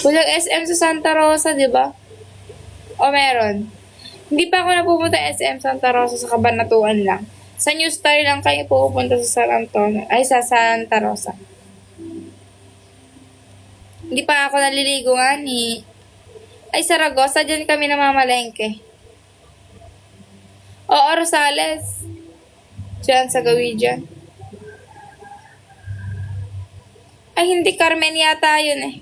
Walang SM sa Santa Rosa, di ba? O meron? Hindi pa ako napupunta SM Santa Rosa, sa Cabanatuan lang. Sa New Star lang kayo pupunta sa San Antonio, ay sa Santa Rosa. Hindi pa ako naliligo nga ni... Ay, Saragossa, dyan kami namamalengke. Oo, Rosales. Diyan, sa gawi dyan. Ay, hindi, Carmen yata yun eh.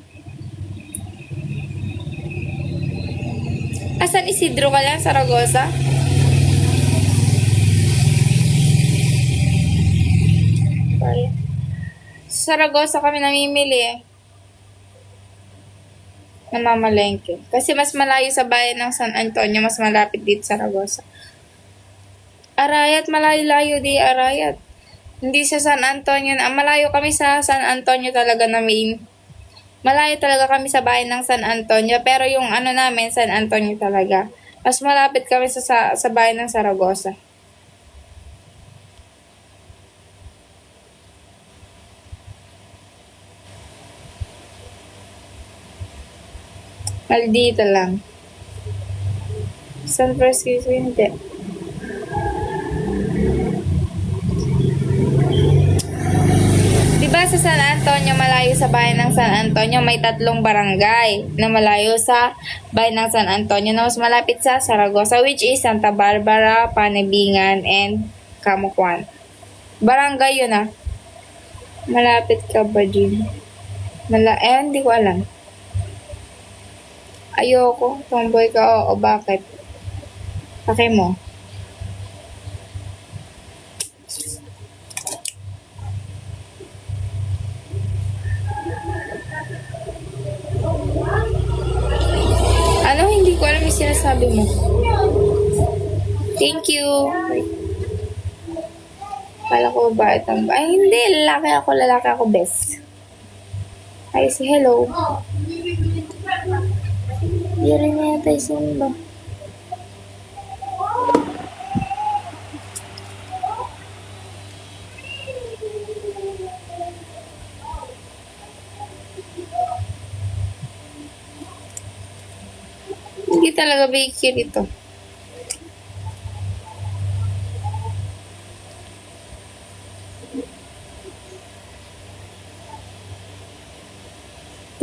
Asan Isidro ka lang, Saragossa? Sorry. Saragossa kami namimili eh. Namamalengke. Kasi mas malayo sa bayan ng San Antonio, mas malapit dito sa Saragossa. Arayat, malayo-layo di Arayat. Hindi sa San Antonio na. Malayo kami sa San Antonio talaga na main. Malayo talaga kami sa bayan ng San Antonio. Pero yung ano namin, San Antonio talaga. Mas malapit kami sa bayan ng Saragossa. Maldita lang. San Francisco, hindi. Diba sa San Antonio, malayo sa bayan ng San Antonio, may 3 barangay na malayo sa bayan ng San Antonio na mas malapit sa Saragossa, which is Santa Barbara, Panibingan, and Camocuan. Barangay yun ah. Malapit ka ba dyan? Hindi ko alam. Ayoko. Tomboy ka. Oo, bakit? Pake mo. Ano? Hindi ko alam yung sinasabi mo. Thank you. Kala ko ba itang... Ay, hindi. Lalaki ako, best. Ay, say hello. Hindi rin yata yung simba. Hindi talaga bigkir ito.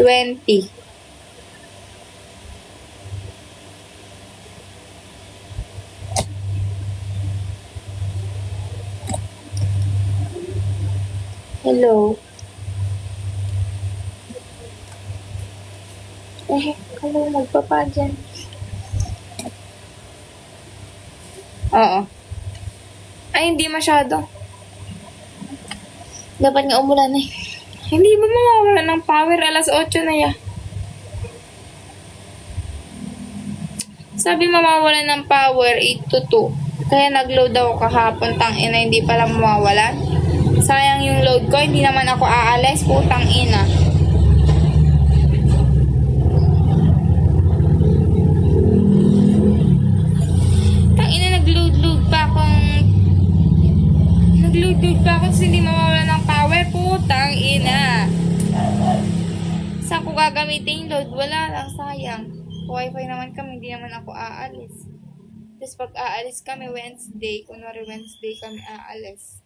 $20. Hello. Hello, magpapa dyan. Oo. Ay, hindi masyado. Dapat nga umulan eh. Hindi ba mawawala ng power? Alas 8 na ya. Sabi mawawala ng power 8 to 2. Kaya nag-load ako kahapon, tangina, hindi pala mawawalan. Sayang yung load ko, hindi naman ako aalis, putang ina. Tangina, nag-load pa akong kasi hindi mawawala ng power, putang ina. Saan ko gagamitin yung load? Wala lang, sayang. Wi-Fi naman kami, hindi naman ako aalis. Tapos pag aalis kami Wednesday, kunwari Wednesday kami aalis.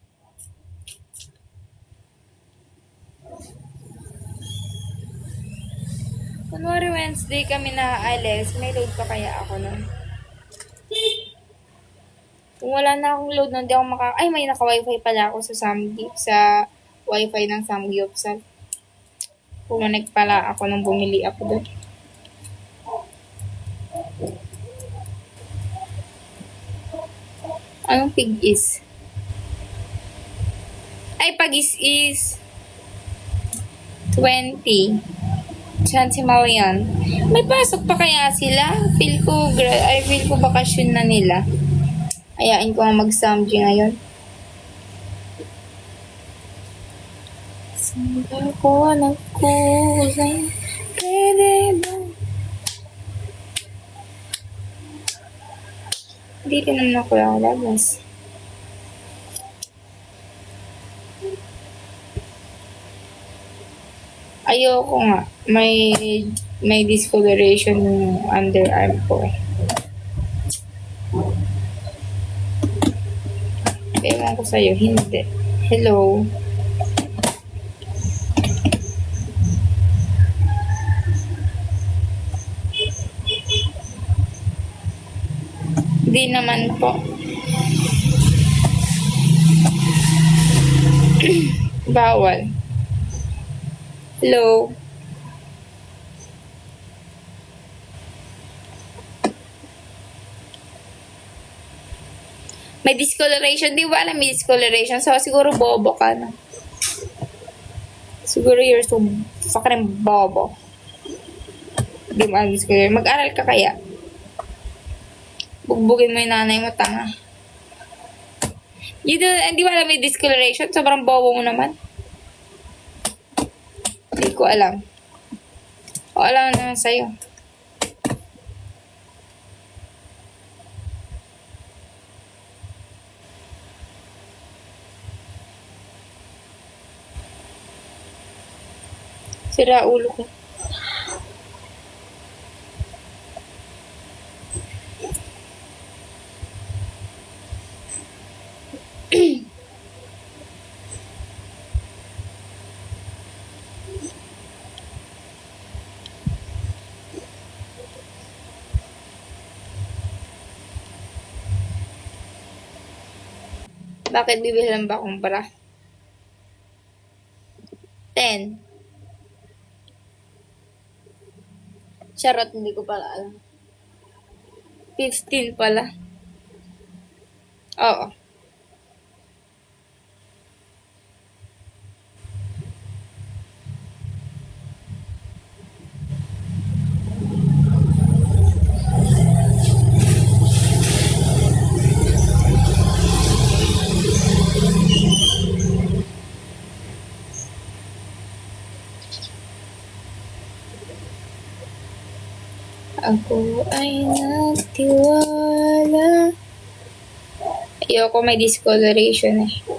Kunwari Wednesday kami naaalis, may load pa kaya ako nun? Kung wala na akong load nun, di ako Ay, may naka-wifi pala ako sa wifi ng Samgyupsal. Pumanik pala ako nung bumili ako doon. Anong pig is? Ay, pag-is is 20. Chance mo yan. May pasok pa kaya sila? Feel ko bakasyon na nila. Ayain ko ang mag-samji ngayon. Sandal ko anak ko pwede ba? Hindi rin naman ako lalabas. Ayoko nga. May may discoloration yung underarm ko eh. Ewan ko sa'yo, hindi. Hello? Hindi naman po. Bawal. Hello? May discoloration. Di ba alam may discoloration? So, siguro bobo ka na. Siguro you're so fucking bobo. Di mo alam discoloration. Mag-aral ka kaya. Bugbugin mo yung nanay mo, tanga. Hindi mo alam may discoloration? Sobrang bobo mo naman. Hindi ko alam. O, alam naman sa'yo. Sira ulo ko. Bakit bibilang ba akong bra? 10. Charot, hindi ko pala alam. 15 pala. Oo. Ako ay nagtiwala. Ayoko may discoloration eh.